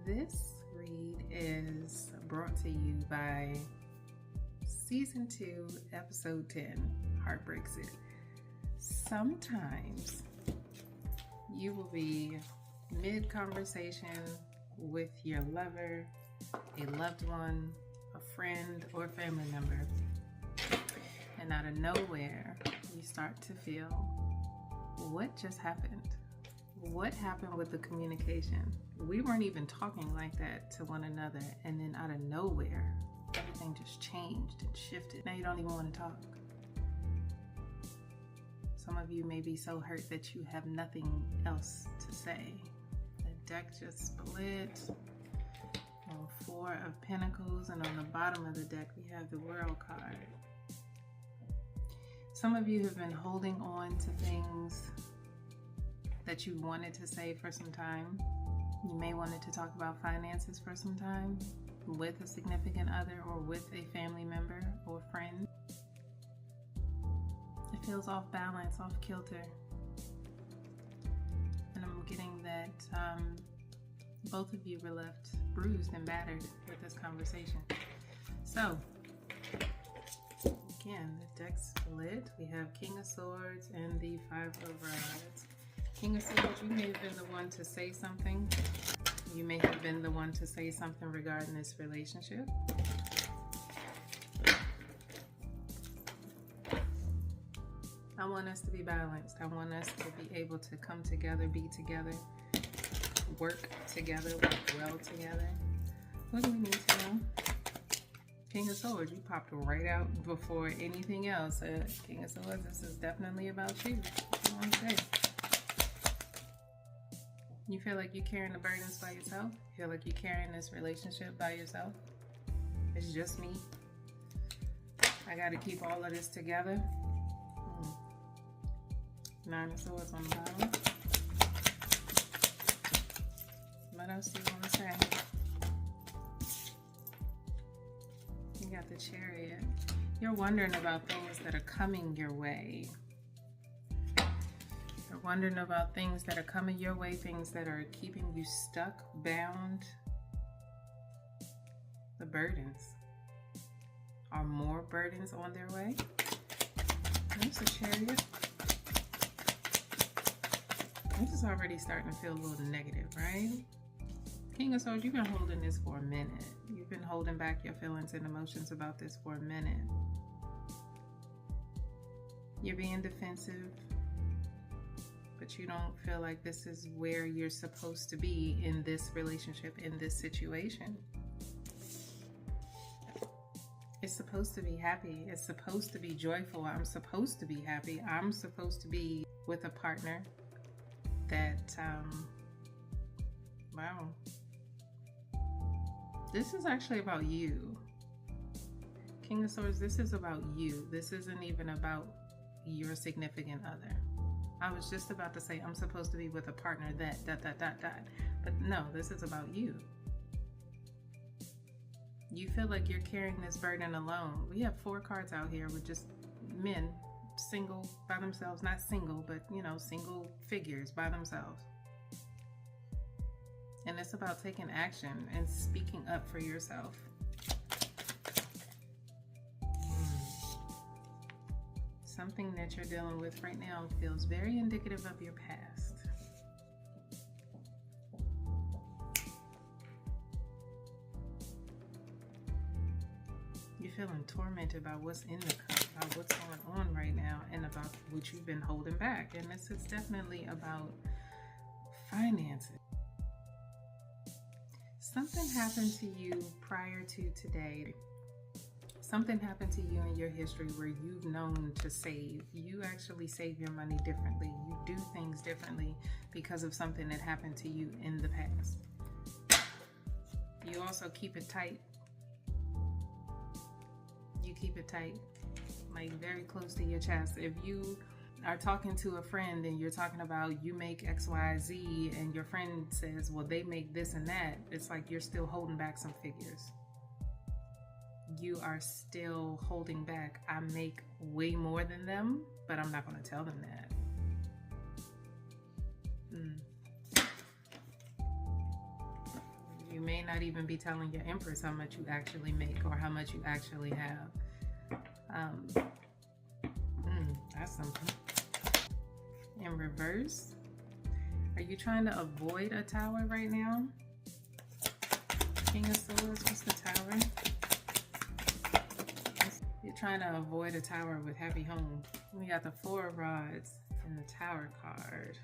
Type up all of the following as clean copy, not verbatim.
This read is brought to you by Season 2, Episode 10, Heartbreaks It. Sometimes you will be mid-conversation with your lover, a loved one, a friend, or family member, and out of nowhere, you start to feel, what just happened? What happened with the communication? We weren't even talking like that to one another, and then out of nowhere, everything just changed and shifted. Now you don't even want to talk. Some of you may be so hurt that you have nothing else to say. The deck just split. On 4 of Pentacles, and on the bottom of the deck we have the World card. Some of you have been holding on to things that you wanted to say for some time. You may wanted to talk about finances for some time with a significant other or with a family member or friend. It feels off balance, off kilter. And I'm getting that both of you were left bruised and battered with this conversation. So, again, the deck's split. We have King of Swords and the 5 of Rods. King of Swords, you may have been the one to say something. You may have been the one to say something regarding this relationship. I want us to be balanced. I want us to be able to come together, be together, work together, work well together. What do we need to know? King of Swords, you popped right out before anything else. King of Swords, this is definitely about you. What do you want to say? You feel like you're carrying the burdens by yourself? You feel like you're carrying this relationship by yourself? It's just me. I got to keep all of this together. 9 of Swords on the bottom. What else do you want to say? You got the Chariot. You're wondering about things that are coming your way. You're wondering about things that are coming your way, things that are keeping you stuck, bound. The burdens. Are more burdens on their way? There's the Chariot. This is already starting to feel a little negative, right? King of Swords, you've been holding this for a minute. You've been holding back your feelings and emotions about this for a minute. You're being defensive, but you don't feel like this is where you're supposed to be in this relationship, in this situation. It's supposed to be happy. It's supposed to be joyful. I'm supposed to be happy. I'm supposed to be with a partner that, wow. This is actually about you. King of Swords, this is about you. This isn't even about your significant other. I was just about to say I'm supposed to be with a partner that, but no, this is about you. You feel like you're carrying this burden alone. We have 4 cards out here with just men, single by themselves, not single, but you know, single figures by themselves. And it's about taking action and speaking up for yourself. Something that you're dealing with right now feels very indicative of your past. You're feeling tormented by what's in the cup, about what's going on right now, and about what you've been holding back. And this is definitely about finances. Something happened to you prior to today. Something happened to you in your history where you've known to save. You actually save your money differently. You do things differently because of something that happened to you in the past. You also keep it tight. You keep it tight, like very close to your chest. If you are talking to a friend and you're talking about you make X, Y, Z, and your friend says, well, they make this and that, it's like you're still holding back some figures. You are still holding back. I make way more than them, but I'm not going to tell them that. You may not even be telling your Empress how much you actually make or how much you actually have. That's something. In reverse, are you trying to avoid a Tower right now? King of Swords, what's the Tower? You're trying to avoid a Tower with Happy Home. We got the Four of Rods and the Tower card.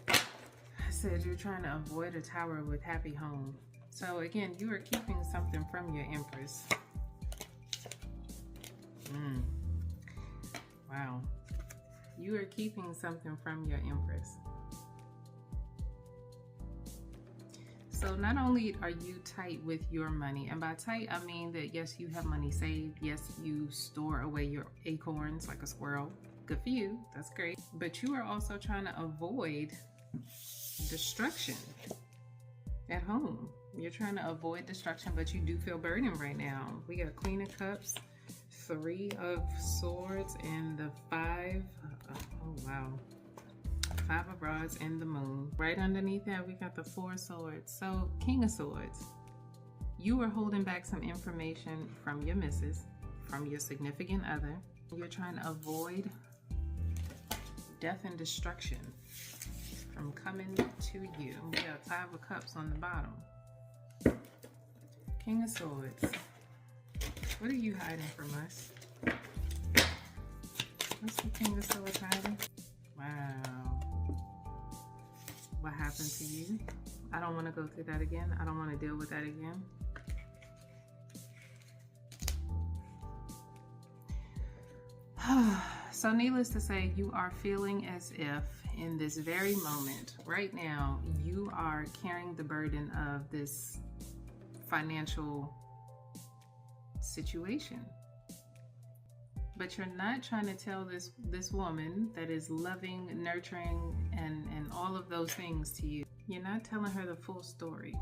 I said you're trying to avoid a Tower with Happy Home. So again, you are keeping something from your Empress. Wow. You are keeping something from your Empress. So not only are you tight with your money, and by tight, I mean that yes, you have money saved. Yes, you store away your acorns like a squirrel. Good for you. That's great. But you are also trying to avoid destruction at home. You're trying to avoid destruction, but you do feel burdened right now. We got Queen of Cups, Three of Swords, and the Five. Oh, wow. Five of Rods and the Moon. Right underneath that, we got the Four of Swords. So, King of Swords, you are holding back some information from your missus, from your significant other. You're trying to avoid death and destruction from coming to you. We got Five of Cups on the bottom. King of Swords. What are you hiding from us? What's the King of Swords hiding? Wow. What happened to you? I don't want to go through that again. I don't want to deal with that again. So needless to say, you are feeling as if in this very moment, right now, you are carrying the burden of this financial situation. But you're not trying to tell this woman that is loving, nurturing, and all of those things to you. You're not telling her the full story.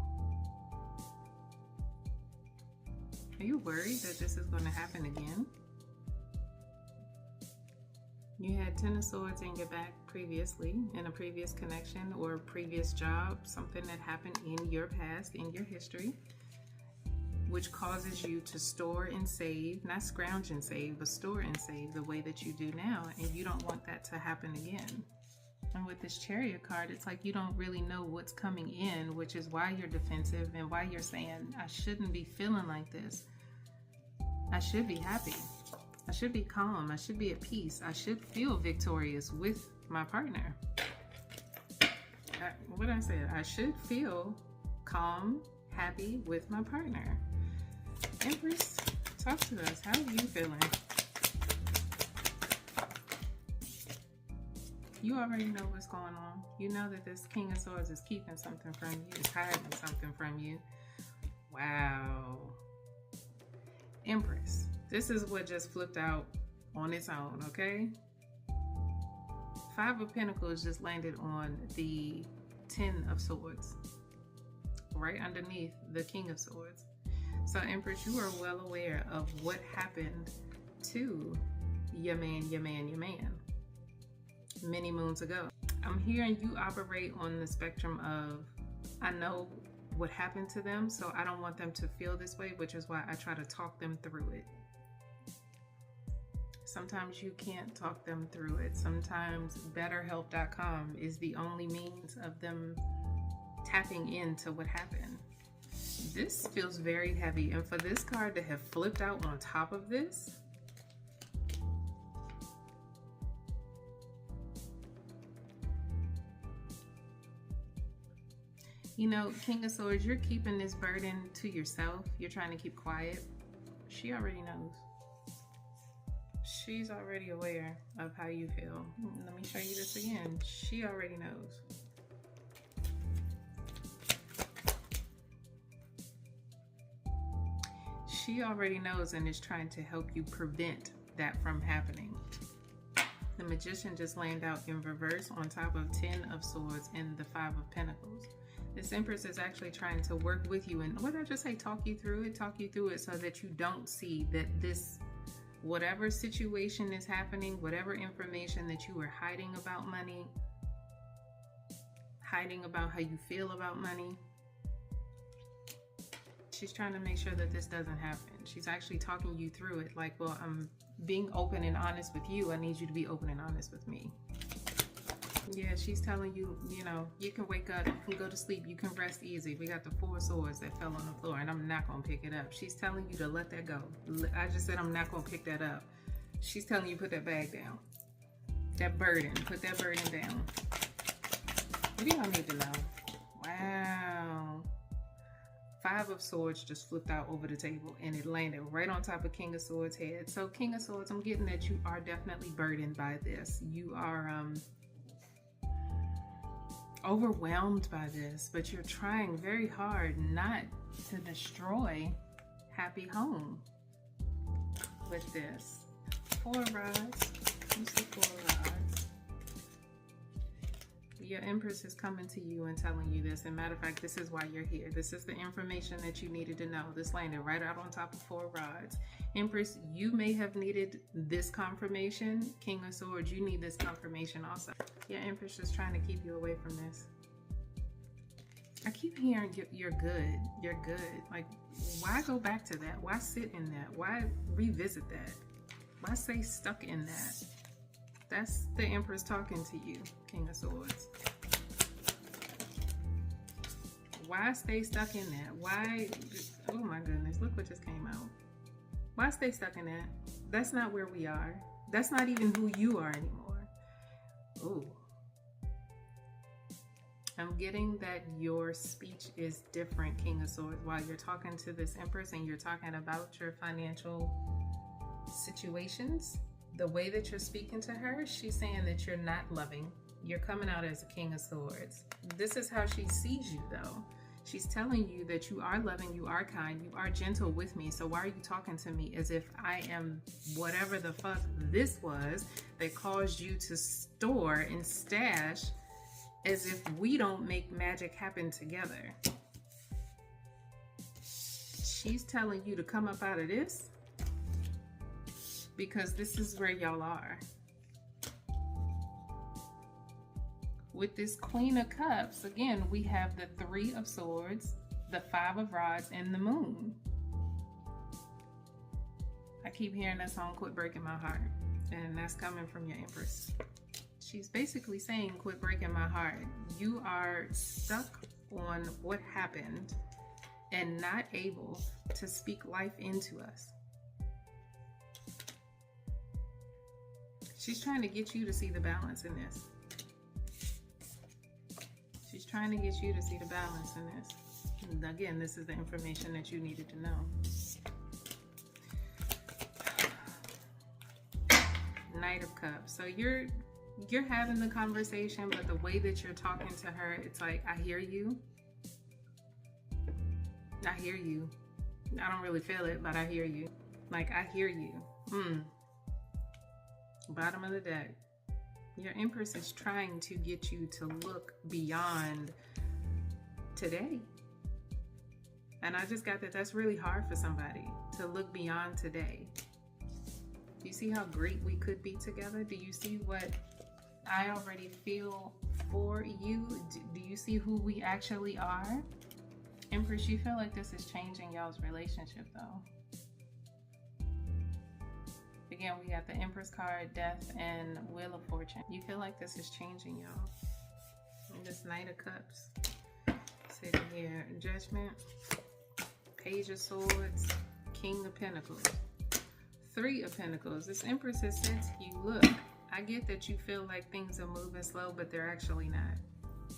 Are you worried that this is going to happen again? You had Ten of Swords in your back previously, in a previous connection or previous job, something that happened in your past, in your history, which causes you to store and save, not scrounge and save, but store and save the way that you do now, and you don't want that to happen again. And with this Chariot card, it's like you don't really know what's coming in, which is why you're defensive and why you're saying, I shouldn't be feeling like this. I should be happy. I should be calm. I should be at peace. I should feel victorious with my partner. What I said, I should feel calm, happy with my partner. Empress, talk to us. How are you feeling? You already know what's going on. You know that this King of Swords is keeping something from you, is hiding something from you. Wow. Empress, this is what just flipped out on its own, okay? Five of Pentacles just landed on the Ten of Swords, right underneath the King of Swords. So Empress, you are well aware of what happened to your man many moons ago. I'm hearing you operate on the spectrum of, I know what happened to them, so I don't want them to feel this way, which is why I try to talk them through it. Sometimes you can't talk them through it. Sometimes BetterHelp.com is the only means of them tapping into what happened. This feels very heavy, and for this card to have flipped out on top of this, you know, King of Swords, you're keeping this burden to yourself. You're trying to keep quiet. She already knows. She's already aware of how you feel. Let me show you this again. She already knows. She already knows and is trying to help you prevent that from happening. The Magician just landed out in reverse on top of Ten of Swords and the Five of Pentacles. This Empress is actually trying to work with you, and what did I just say? Talk you through it so that you don't see that this, whatever situation is happening, whatever information that you are hiding about money, hiding about how you feel about money, She's trying to make sure that this doesn't happen. She's actually talking you through it. Like, well, I'm being open and honest with you. I need you to be open and honest with me. Yeah, she's telling you, you know, you can wake up, you can go to sleep, you can rest easy. We got the 4 swords that fell on the floor, and I'm not going to pick it up. She's telling you to let that go. I just said I'm not going to pick that up. She's telling you put that bag down. That burden. Put that burden down. What do y'all need to know? Wow. 5 of Swords just flipped out over the table, and it landed right on top of King of Swords' head. So King of Swords, I'm getting that you are definitely burdened by this. You are overwhelmed by this, but you're trying very hard not to destroy happy home with this. 4 of Rods. What's the 4 of Rods? Your Empress is coming to you and telling you this. And matter of fact, this is why you're here. This is the information that you needed to know. This landed right out on top of 4 rods. Empress, you may have needed this confirmation. King of Swords, you need this confirmation also. Your Empress is trying to keep you away from this. I keep hearing you're good. You're good. Like, why go back to that? Why sit in that? Why revisit that? Why stay stuck in that? That's the Empress talking to you, King of Swords. Why stay stuck in that? Why? Oh my goodness, look what just came out. Why stay stuck in that? That's not where we are. That's not even who you are anymore. Ooh. I'm getting that your speech is different, King of Swords, while you're talking to this Empress and you're talking about your financial situations. The way that you're speaking to her, she's saying that you're not loving. You're coming out as a King of Swords. This is how she sees you, though. She's telling you that you are loving, you are kind, you are gentle with me. So why are you talking to me as if I am whatever the fuck this was that caused you to store and stash, as if we don't make magic happen together? She's telling you to come up out of this, because this is where y'all are. With this Queen of Cups, again, we have the 3 of Swords, the 5 of Rods, and the Moon. I keep hearing that song, Quit Breaking My Heart, and that's coming from your Empress. She's basically saying, quit breaking my heart. You are stuck on what happened and not able to speak life into us. She's trying to get you to see the balance in this. She's trying to get you to see the balance in this. And again, this is the information that you needed to know. Knight of Cups. So you're having the conversation, but the way that you're talking to her, it's like, I hear you. I hear you. I don't really feel it, but I hear you. Like, I hear you. Bottom of the deck. Your Empress is trying to get you to look beyond today. And I just got that that's really hard for somebody to look beyond today. Do you see how great we could be together? Do you see what I already feel for you? Do you see who we actually are? Empress, you feel like this is changing y'all's relationship though. Again, we got the Empress card, Death, and Wheel of Fortune. You feel like this is changing, y'all. And this Knight of Cups. Sitting here, Judgment, Page of Swords, King of Pentacles, 3 of Pentacles. This Empress has said to you, look, I get that you feel like things are moving slow, but they're actually not.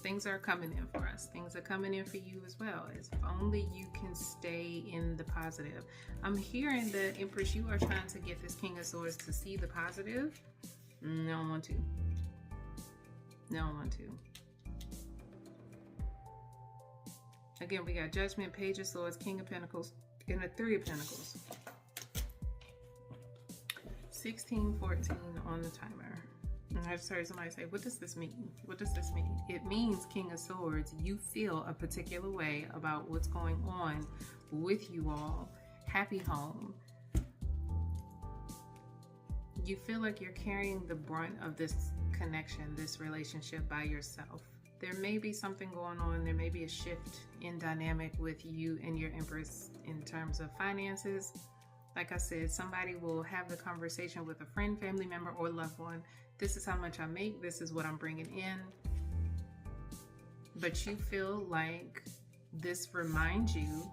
Things are coming in for us. Things are coming in for you as well. If only you can stay in the positive. I'm hearing that, Empress, you are trying to get this King of Swords to see the positive. No, I don't want to. No, I don't want to. Again, we got Judgment, Page of Swords, King of Pentacles, and the 3 of Pentacles. 16:14 on the timer. I just heard somebody say, what does this mean? What does this mean? It means, King of Swords, you feel a particular way about what's going on with you all. Happy home. You feel like you're carrying the brunt of this connection, this relationship by yourself. there may be something going on. There may be a shift in dynamic with you and your Empress in terms of finances. Like I said, somebody will have the conversation with a friend, family member, or loved one. This is how much I make. This is what I'm bringing in. But you feel like this reminds you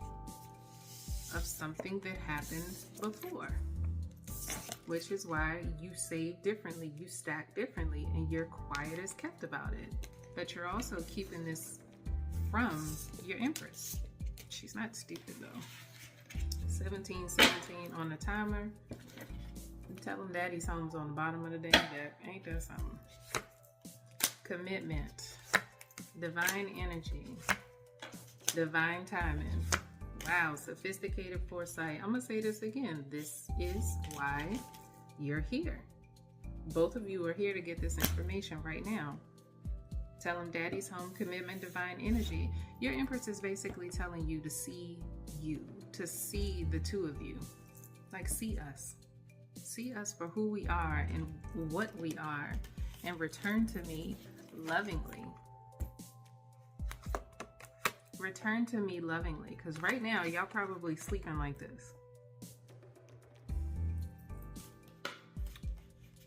of something that happened before, which is why you save differently, you stack differently, and you're quiet as kept about it. But you're also keeping this from your Empress. She's not stupid though. 1717 on the timer. Tell them daddy's home's on the bottom of the day. That ain't that something? Commitment, divine energy, divine timing. Wow, sophisticated foresight. I'm gonna say this again. This is why you're here. Both of you are here to get this information right now. Tell them daddy's home, commitment, divine energy. Your Empress is basically telling you to see you, to see the two of you. Like, see us. See us for who we are and what we are, and return to me lovingly. Return to me lovingly, because right now y'all probably sleeping like this.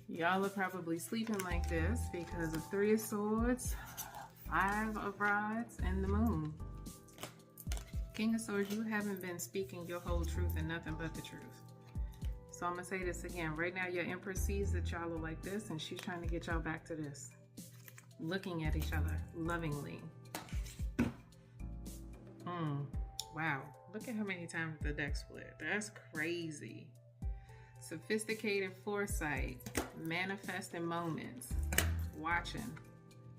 Y'all are probably sleeping like this because of 3 of Swords, 5 of Rods, and the Moon. King of Swords, you haven't been speaking your whole truth and nothing but the truth. So I'm gonna say this again. Right now your Empress sees that y'all are like this, and she's trying to get y'all back to this. Looking at each other lovingly. Wow, look at how many times the deck split. That's crazy. Sophisticated foresight, manifesting moments, watching,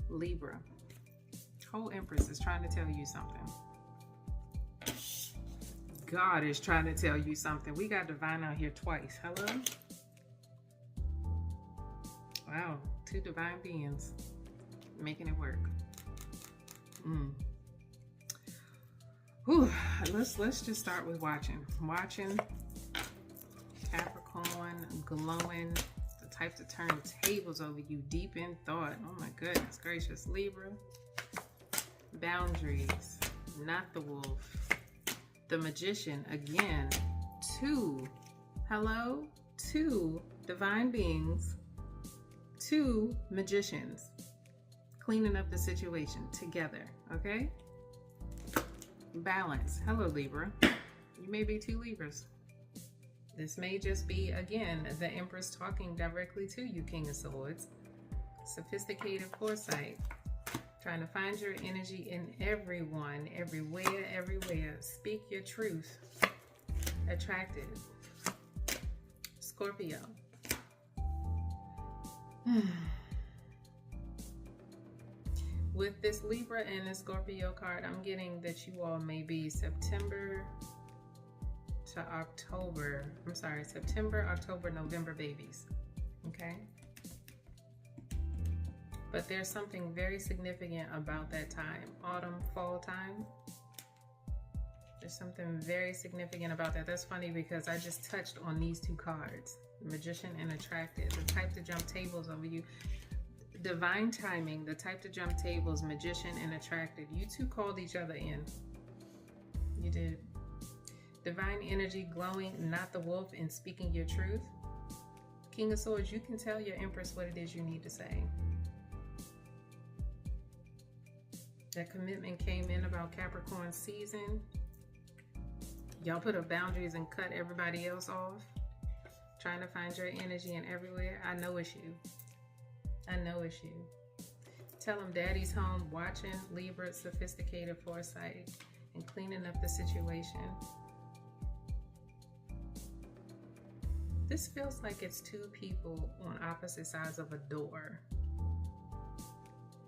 Libra. Whole Empress is trying to tell you something. God is trying to tell you something. We got divine out here twice. Hello? Wow, 2 divine beings making it work. Whew. Let's just start with watching. Watching, Capricorn, glowing, the type to turn tables over you, deep in thought. Oh my goodness gracious. Libra, boundaries, not the wolf. The Magician, again, 2. Hello? 2 divine beings, 2 magicians, cleaning up the situation together, okay? Balance. Hello, Libra. You may be 2 Libras. This may just be, again, the Empress talking directly to you, King of Swords. Sophisticated foresight. Trying to find your energy in everyone, everywhere. Speak your truth. Attracted. Scorpio. With this Libra and the Scorpio card, I'm getting that you all may be September, October, November babies. Okay? But there's something very significant about that time. Autumn, fall time. There's something very significant about that. That's funny because I just touched on these 2 cards. Magician and Attracted. The type to jump tables over you. Divine timing. The type to jump tables. Magician and Attracted. You 2 called each other in. You did. Divine energy, glowing, not the wolf, and speaking your truth. King of Swords, you can tell your Empress what it is you need to say. That commitment came in about Capricorn season. Y'all put up boundaries and cut everybody else off. Trying to find your energy in everywhere. I know it's you. I know it's you. Tell them daddy's home, watching, Libra, sophisticated foresight, and cleaning up the situation. This feels like it's 2 people on opposite sides of a door.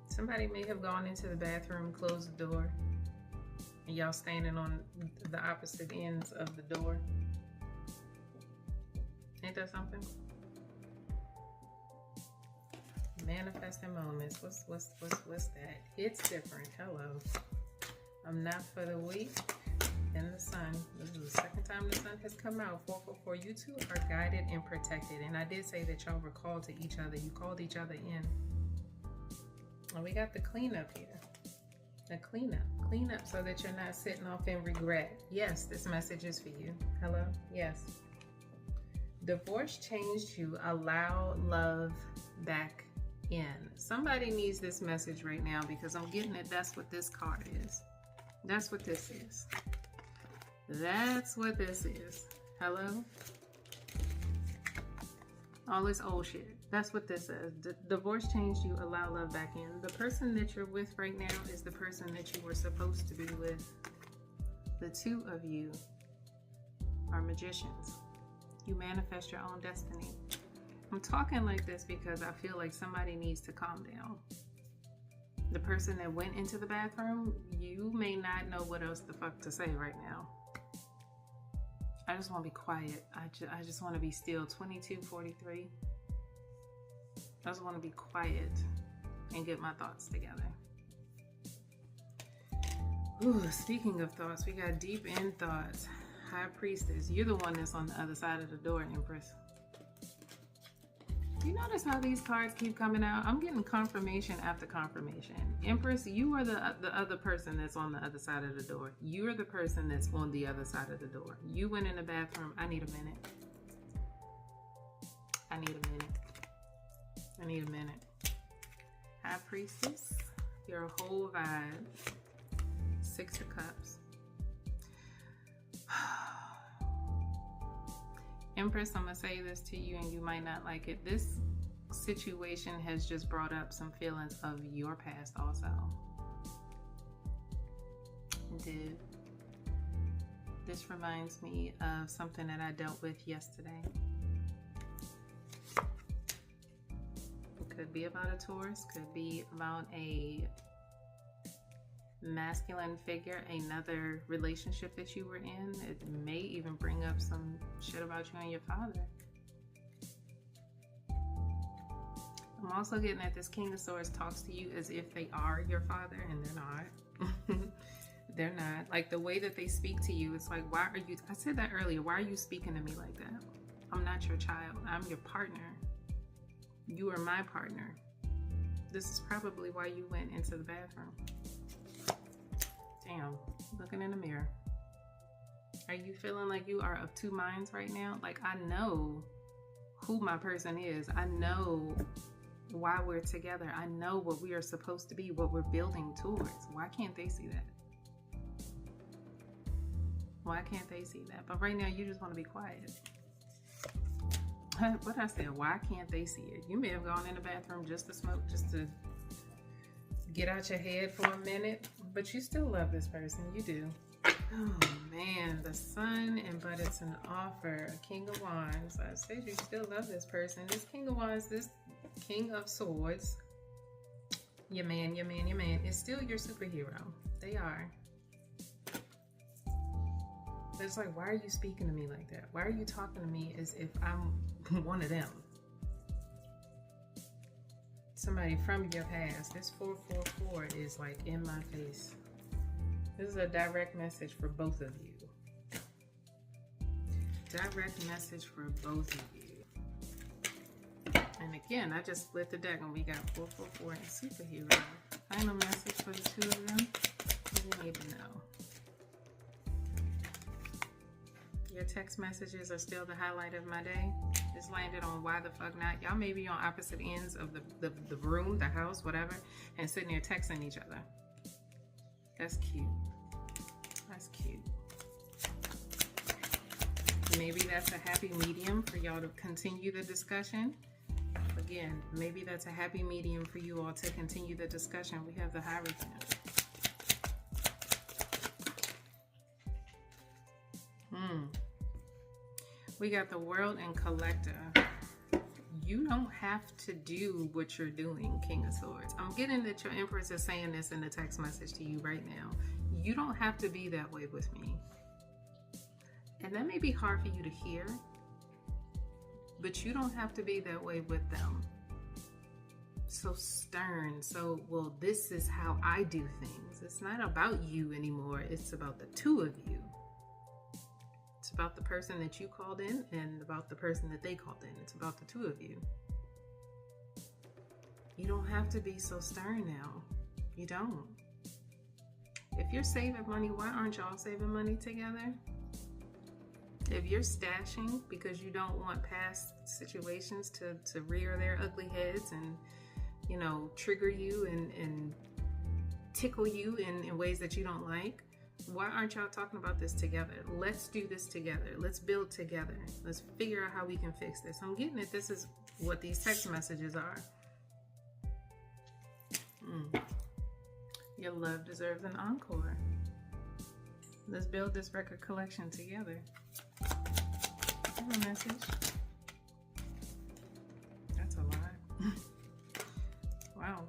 Somebody may have gone into the bathroom, closed the door, and y'all standing on the opposite ends of the door. Ain't that something? Manifesting moments. What's that? It's different. Hello. I'm not for the weak. And the sun. This is the 2nd time the sun has come out. 444. You 2 are guided and protected. And I did say that y'all were called to each other. You called each other in. And we got the cleanup here. The cleanup. Clean up so that you're not sitting off in regret. Yes, this message is for you. Hello? Yes. Divorce changed you. Allow love back in. Somebody needs this message right now because I'm getting it. That's what this card is. That's what this is. That's what this is. Hello? All this old shit. That's what this is. Divorce changed you. Allow love back in. The person that you're with right now is the person that you were supposed to be with. The two of you are magicians. You manifest your own destiny. I'm talking like this because I feel like somebody needs to calm down. The person that went into the bathroom, you may not know what else the fuck to say right now. I just want to be quiet. I just want to be still. 2243. I just want to be quiet and get my thoughts together. Ooh, speaking of thoughts, we got deep in thoughts. High Priestess, you're the one that's on the other side of the door, Empress. You notice how these cards keep coming out? I'm getting confirmation after confirmation. Empress, you are the other person that's on the other side of the door. You're the person that's on the other side of the door. You went in the bathroom. I need a minute. I need a minute. I need a minute. High Priestess, your whole vibe. 6 of Cups. Empress, I'm going to say this to you and you might not like it. This situation has just brought up some feelings of your past also. It did. This reminds me of something that I dealt with yesterday. It could be about a Taurus, could be about a masculine figure, another relationship that you were in. It may even bring up some shit about you and your father. I'm also getting that this King of Swords talks to you as if they are your father, and they're not. They're not. Like the way that they speak to you, it's like, why are you, I said that earlier, why are you speaking to me like that? I'm not your child. I'm your partner. You are my partner. This is probably why you went into the bathroom. Damn, looking in the mirror. Are you feeling like you are of two minds right now? Like, I know who my person is. I know why we're together. I know what we are supposed to be, what we're building towards. Why can't they see that? Why can't they see that? But right now, you just want to be quiet. What I said, why can't they see it? You may have gone in the bathroom just to smoke, just to get out your head for a minute, but you still love this person. You do. Oh man, the Sun, but it's an offer. A King of Wands. I said you still love this person. This King of Wands, this King of Swords, your man is still your superhero. They are. But it's like, why are you speaking to me like that? Why are you talking to me as if I'm one of them? Somebody from your past. This 444 is like in my face. This is a direct message for both of you. Direct message for both of you. And again, I just split the deck and we got 444 and superhero. Final message for the two of them. What do you need to know? Your text messages are still the highlight of my day. This landed on why the fuck not. Y'all may be on opposite ends of the room, the house, whatever, and sitting there texting each other. That's cute. That's cute. Maybe that's a happy medium for y'all to continue the discussion. Again, maybe that's a happy medium for you all to continue the discussion. We have the Hierophant. We got the World and Collector. You don't have to do what you're doing, King of Swords. I'm getting that your Empress is saying this in the text message to you right now. You don't have to be that way with me. And that may be hard for you to hear, but you don't have to be that way with them. So stern, so, well, this is how I do things. It's not about you anymore. It's about the two of you. It's about the person that you called in and about the person that they called in. It's about the two of you. You don't have to be so stern now. You don't. If you're saving money, why aren't y'all saving money together? If you're stashing because you don't want past situations to rear their ugly heads and, you know, trigger you and tickle you in ways that you don't like, why aren't y'all talking about this together? Let's do this together. Let's build together. Let's figure out how we can fix this. I'm getting it. This is what these text messages are. Your love deserves an encore. Let's build this record collection together. Have a message. That's a lot. Wow.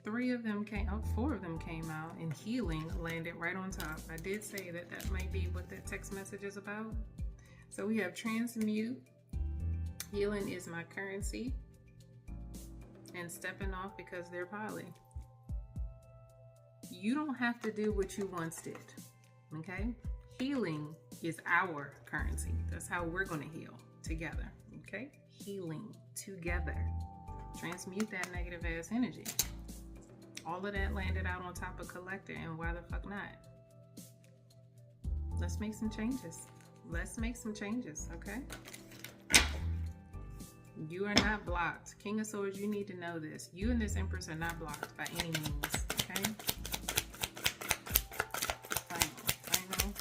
4 of them came out, and healing landed right on top. I did say that that might be what that text message is about. So we have transmute. Healing is my currency. And stepping off because they're poly. You don't have to do what you once did, okay? Healing is our currency. That's how we're going to heal together, okay? Healing together. Transmute that negative ass energy. All of that landed out on top of collector, and why the fuck not? Let's make some changes. Let's make some changes, okay? You are not blocked. King of Swords, you need to know this. You and this Empress are not blocked by any means, okay? Final.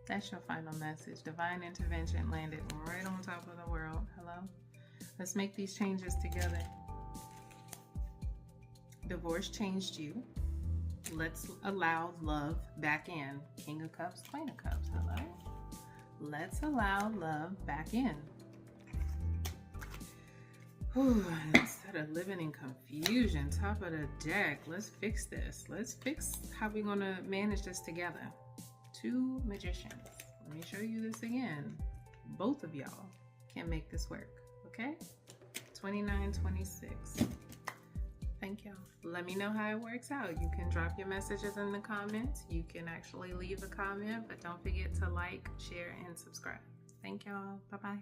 That's your final message. Divine intervention landed right on top of the world. Hello? Let's make these changes together. Divorce changed you. Let's allow love back in. King of Cups, Queen of Cups. Hello? Let's allow love back in. Whew, instead of living in confusion, top of the deck, let's fix this. Let's fix how we're going to manage this together. 2 magicians. Let me show you this again. Both of y'all can make this work, okay? 29, 26. Thank y'all. Let me know how it works out. You can drop your messages in the comments. You can actually leave a comment, but don't forget to like, share, and subscribe. Thank y'all. Bye-bye.